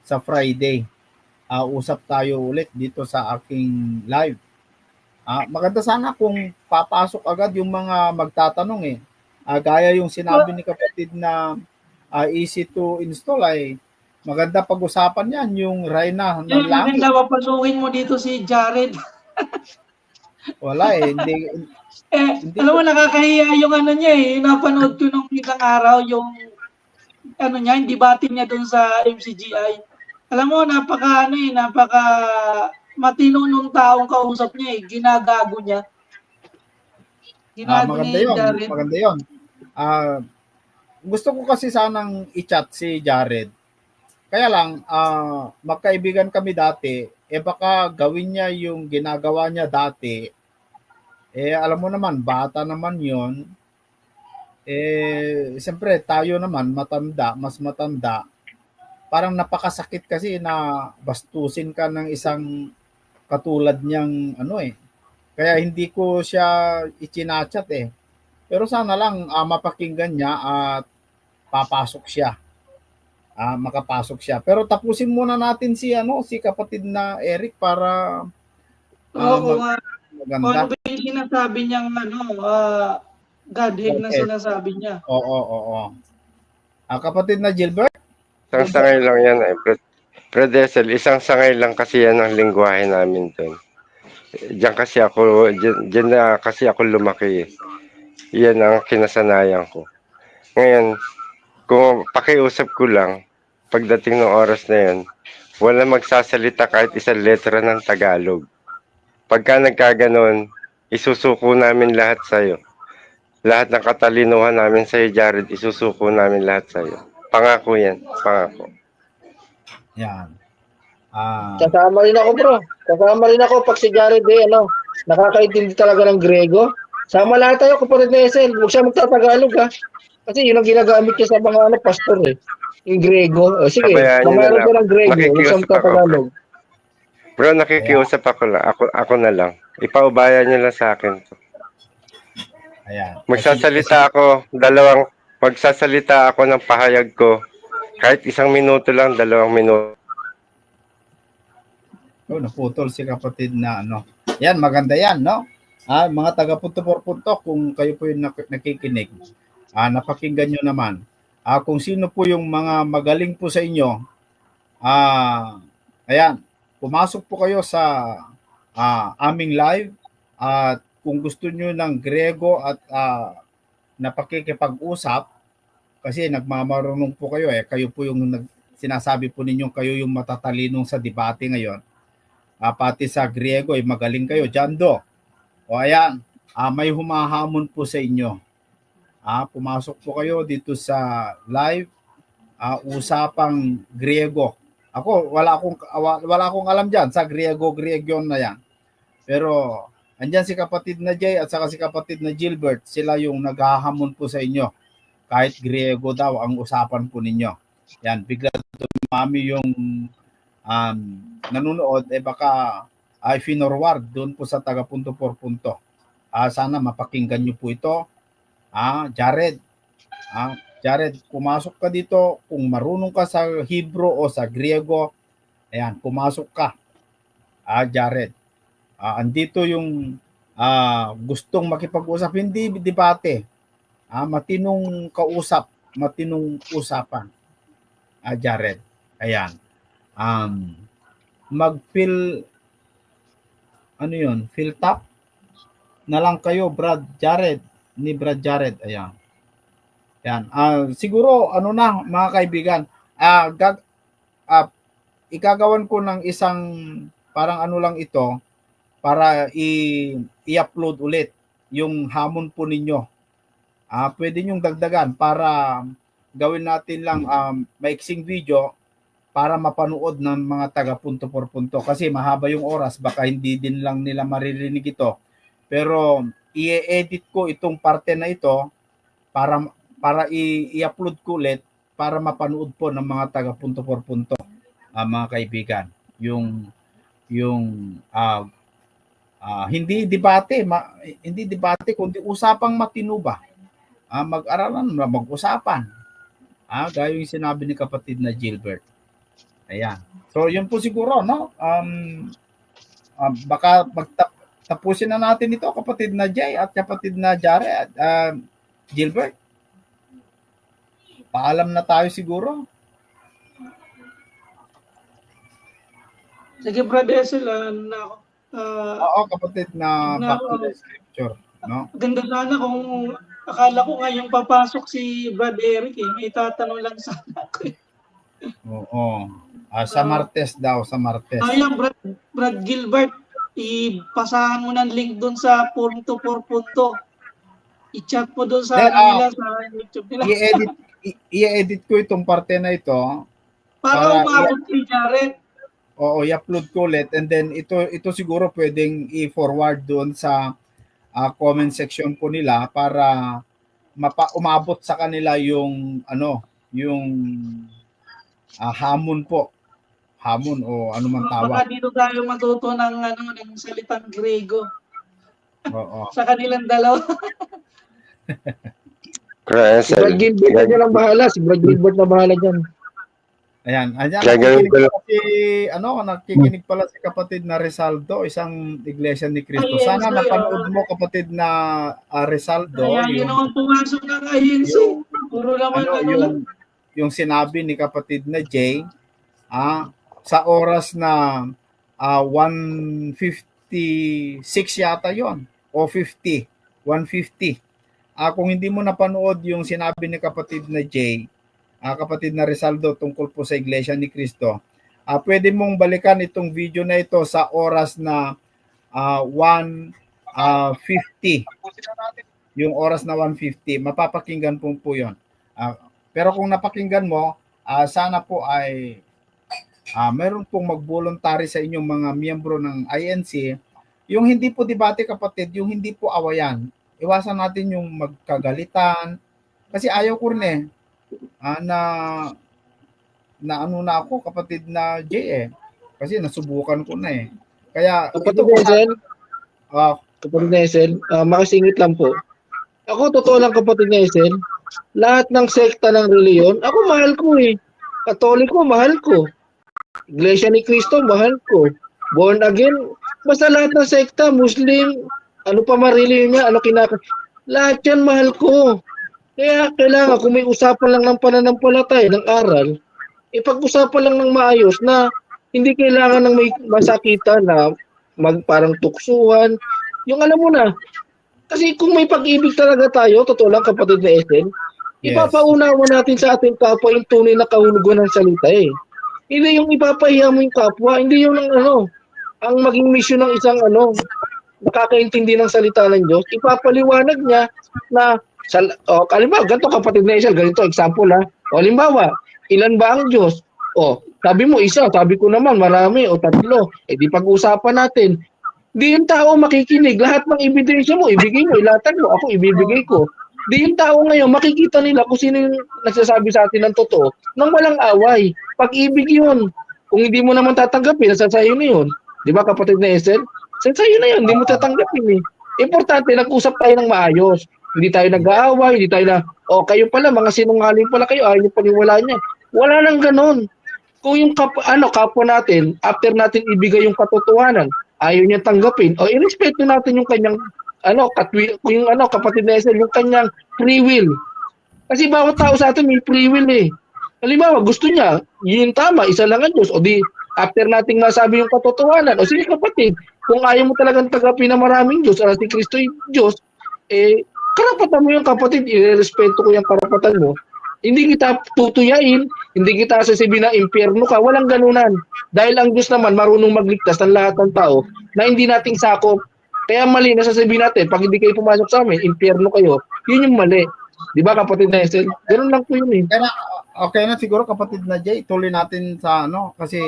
sa Friday. Usap tayo ulit dito sa aking live. Maganda sana kung papasok agad yung mga magtatanong eh. Gaya yung sinabi ni kapatid na easy to install ay maganda pag-usapan yan, yung Rhina ng langit. Maganda papasukin mo dito si Jared. Wala eh, hindi alam mo, nakakahiya yung ano niya eh. Napanood ko nung isang araw yung ano niya, yung debate niya doon sa MCGI. Alam mo, napaka matino nung taong kausap niya eh. Ginagago niya. Ginago maganda ni yon, Jared. maganda yon. Gusto ko kasi sanang i-chat si Jared. Kaya lang, magkaibigan kami dati, baka gawin niya yung ginagawa niya dati, alam mo naman, bata naman yon. Siyempre, tayo naman, mas matanda, parang napakasakit kasi na bastusin ka ng isang katulad niyang Kaya hindi ko siya ichinachat eh. Pero sana lang mapakinggan niya at papasok siya. Makapasok siya. Pero tapusin muna natin si kapatid na Eric para maganda. Ano ba yung sinasabi niyang Godhead na sinasabi niya? Oo. Kapatid na Gilbert? Isang sangay lang yan eh. Brad Desel, isang sangay lang kasi yan ang lingwahe namin doon. Diyan na kasi ako lumaki. Yan ang kinasanayan ko. Ngayon, kung pakiusap ko lang, pagdating ng oras na yan, wala magsasalita kahit isang letra ng Tagalog. Pagka nagkaganon, isusuko namin lahat sa'yo. Lahat ng katalinuhan namin sa'yo, Jared, isusuko namin lahat sa'yo. Pangako yan, pangako. Yan. Kasama rin ako, bro. Kasama rin ako pag si Jared nakakaintindi talaga ng Grego. Sama lahat tayo, kapatid na SL. Huwag siya magtatagalog, ha. Kasi yun ang ginagamit niya sa mga pastor, eh. Yung Grego. Sige, mamaro ka ng Grego. Huwag siya magtatagalog. Bro, nakikiusap ako lang. Ako na lang. Ipaubaya niyo lang sa akin to. Ayan. Magsasalita ako ng pahayag ko. Kahit 1 minuto lang, 2 minuto. Naputol si kapatid na Yan, maganda yan, no? Mga taga Punto por Punto, kung kayo po yung nakikinig, napakinggan nyo naman. Kung sino po yung mga magaling po sa inyo, ayan, pumasok po kayo sa aming live at kung gusto nyo ng Grego at napakikipag-usap, kasi nagmamarunong po kayo kayo po yung sinasabi po ninyo kayo yung matatalinong sa debate ngayon. Pati sa Griego magaling kayo, Jando. O ayan, may humahamon po sa inyo. Pumasok po kayo dito sa live usapang Griego. Ako wala akong alam diyan sa Griego na yan. Pero andyan si kapatid na Jay at saka si kapatid na Gilbert, sila yung naghahamon po sa inyo. Kahit Griego daw ang usapan po ninyo. Yan, bigla dumami yung nanonood, baka ay finorward doon po sa taga Punto por Punto. Sana mapakinggan nyo po ito. Jared, pumasok ka dito. Kung marunong ka sa Hebrew o sa Griego, ayan, pumasok ka. Jared, andito yung gustong makipag-usap, hindi debate. Matinong kausap, matinong usapan. Jared, ayan. Mag-fill fill top na lang kayo, Brad Jared, ayan. Yan. Siguro mga kaibigan, igagawan ko ng isang parang lang ito para i-upload ulit yung hamon po ninyo. Pwede nyong dagdagan para gawin natin lang maiksing video para mapanood ng mga taga Punto por Punto. Kasi mahaba yung oras, baka hindi din lang nila maririnig ito. Pero i-edit ko itong parte na ito para i-upload ko ulit para mapanood po ng mga taga Punto por Punto, mga kaibigan. Yung hindi debate, kundi usapang matino ba? Mag-aralan, mag-usapan. Gaya yung sinabi ni kapatid na Gilbert. Ayan. So, yun po siguro, no? Baka tapusin na natin ito, kapatid na Jay at kapatid na Jared. Gilbert, paalam na tayo siguro. Sige, Brother Esel, Oo, kapatid na back to the scripture. No? ganda sana kung akala ko ngayong papasok si Brad Eric may tatanong lang sana ako. Oo. Sa Martes daw, sa Martes. Ayun, Brad Gilbert, ipasahan mo ng link doon sa punto por punto. I-chat mo doon sa nila sa YouTube nila. I-edit ko itong parte na ito. Para umabot kay Jared. Oo, i-upload ko ulit. And then ito siguro pwedeng i-forward doon sa comment section po nila para umabot sa kanila yung hamon po. Hamon o ano man tawag. Baka dito tayo matuto ng salitang Grego. Oo. Sa kanilang dalawa. Si Brad Gilbert na lang bahala. Si Brad Gilbert na bahala dyan. Ayan. Nakikinig pala si kapatid na Rizaldo, isang iglesia ni Cristo. Sana napanood mo kapatid na Rizaldo. Yun ang pumasok ng INC. Puro naman yung sinabi ni kapatid na Jay, sa oras na 1:56 yata yon o 1:50. Kung hindi mo napanood yung sinabi ni kapatid na Jay, kapatid na Rizaldo tungkol po sa Iglesia ni Cristo, pwede mong balikan itong video na ito sa oras na 1:50. Yung oras na 1:50, mapapakinggan po yun. Pero kung napakinggan mo, sana po ay meron pong mag-voluntary sa inyong mga miyembro ng INC. Yung hindi po debate kapatid, yung hindi po awayan. Iwasan natin yung magkagalitan. Kasi ayaw ko rin na ano na ako kapatid na Jay kasi nasubukan ko na kaya kapatid na Esel, makasingit lang po. Ako totoo lang kapatid na Esel, lahat ng sekta ng reliyon ako mahal ko Katoliko mahal ko, Iglesia ni Cristo mahal ko, born again, basta lahat ng sekta, Muslim, ano pa ma-reliyon niya, lahat yan mahal ko. Kaya kailangan kung may usapan lang ng pananampalataya, ng aral, ipag-usapan lang ng maayos na hindi kailangan ng may masakitan na parang tuksuhan. Yung alam mo na, kasi kung may pag-ibig talaga tayo, totoo lang kapatid na Esel, ipapaunawa natin sa ating kapwa yung tunay na kahulugan ng salita Hindi yung ipapahiya mo yung kapwa, hindi yung ang maging mission ng isang nakakaintindi ng salita ng Diyos, ipapaliwanag niya na halimbawa, ganito kapatid na Esel, ganito example halimbawa, ilan ba ang Diyos? Sabi mo isa, sabi ko naman marami o tatlo. Di pag-usapan natin. Di yung tao makikinig, lahat ng ebidensya mo, ibigay mo, ilatag mo, ako ibibigay ko. Di yung tao ngayon, makikita nila kung sino yung nagsasabi sa atin ng totoo nang walang away. Pag-ibig yun. Kung hindi mo naman tatanggapin, nasa sayo na yun. Di ba kapatid na Esel? Sa'yo na yun, hindi mo tatanggapin Importante, nag-usap tayo ng maayos. Hindi tayo nag-aaway, hindi tayo kayo pala, mga sinungaling pala kayo, ayaw niyo paniwalaan niya. Wala nang ganun. Kung yung kapwa natin, after natin ibigay yung katotohanan, ayaw niya tanggapin, irespeto natin yung kanyang, kapatid na Esel, yung kanyang free will. Kasi bawat tao sa atin may free will Halimbawa, gusto niya, yun tama, isa lang ang Diyos, after nating masabi yung katotohanan, sige kapatid, kung ayaw mo talagang tagapin na maraming Diyos, si Kristo yung Diyos, karapatan mo yung kapatid, irespeto ko yung karapatan mo. Hindi kita tutuyain, hindi kita sasabihin na impyerno ka, walang ganunan. Dahil ang Diyos naman marunong magligtas ng lahat ng tao na hindi nating sakop. Kaya mali na sasabihin natin, pag hindi kayo pumasok sa amin, impyerno kayo, yun yung mali. Di ba kapatid na Esel? Ganun lang po yun Okay na siguro kapatid na Jay, tuloy natin sa kasi